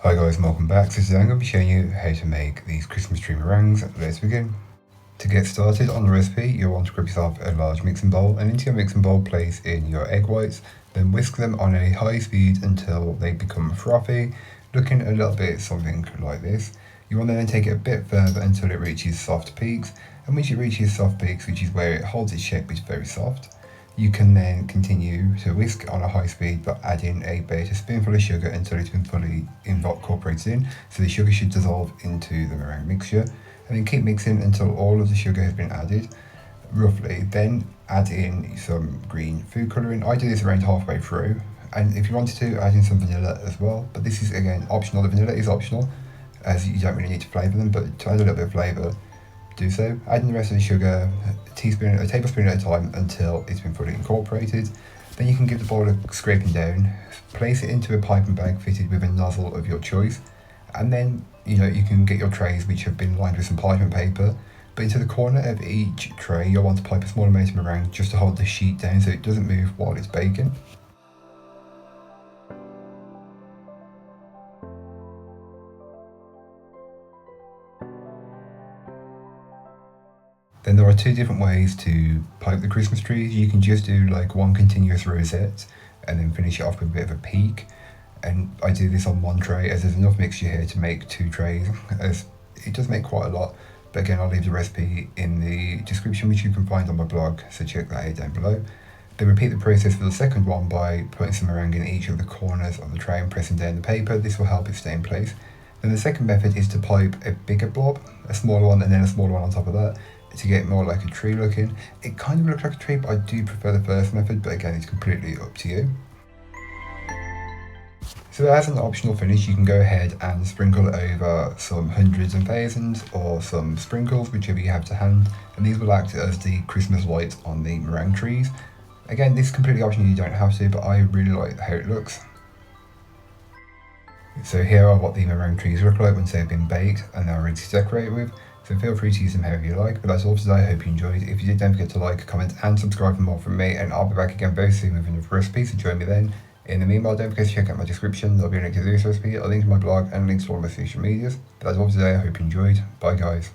Hi guys and welcome back. So today I'm going to be showing you how to make these Christmas tree meringues. Let's begin. To get started on the recipe, you'll want to grab yourself a large mixing bowl, and into your mixing bowl place in your egg whites, then whisk them on a high speed until they become frothy, looking a little bit something like this. You want to then take it a bit further until it reaches soft peaks, and once it reaches soft peaks, which is where it holds its shape, which is very soft, you can then continue to whisk on a high speed by adding about a spoonful of sugar until it's been fully incorporated in. So the sugar should dissolve into the meringue mixture, and then keep mixing until all of the sugar has been added, roughly. Then add in some green food colouring. I do this around halfway through, and if you wanted to, add in some vanilla as well. But this is again optional. The vanilla is optional, as you don't really need to flavour them, but to add a little bit of flavour, do so. Adding the rest of the sugar, a tablespoon at a time until it's been fully incorporated. Then you can give the bowl a scraping down, place it into a piping bag fitted with a nozzle of your choice, and then you can get your trays which have been lined with some parchment paper, but into the corner of each tray you'll want to pipe a small amount of meringue just to hold the sheet down so it doesn't move while it's baking. Then there are two different ways to pipe the Christmas trees. You can just do like one continuous rosette and then finish it off with a bit of a peak. And I do this on one tray as there's enough mixture here to make two trays, as it does make quite a lot. But again, I'll leave the recipe in the description, which you can find on my blog, so check that out down below. Then repeat the process for the second one by putting some meringue in each of the corners of the tray and pressing down the paper. This will help it stay in place. Then the second method is to pipe a bigger blob, a smaller one, and then a smaller one on top of that, to get more like a tree looking. It kind of looks like a tree, but I do prefer the first method, but again, it's completely up to you. So as an optional finish, you can go ahead and sprinkle over some hundreds and thousands or some sprinkles, whichever you have to hand, and these will act as the Christmas lights on the meringue trees. Again, this is completely optional, you don't have to, but I really like how it looks. So here are what the meringue trees look like once they've been baked and they're ready to decorate with. So feel free to use them however you like. But that's all for today. I hope you enjoyed. If you did, don't forget to like, comment and subscribe for more from me, and I'll be back again very soon with another recipe, so join me then. In the meanwhile, don't forget to check out my description. There'll be a link to this recipe, a link to my blog, and links to all my social medias. But that's all for today. I hope you enjoyed. Bye guys.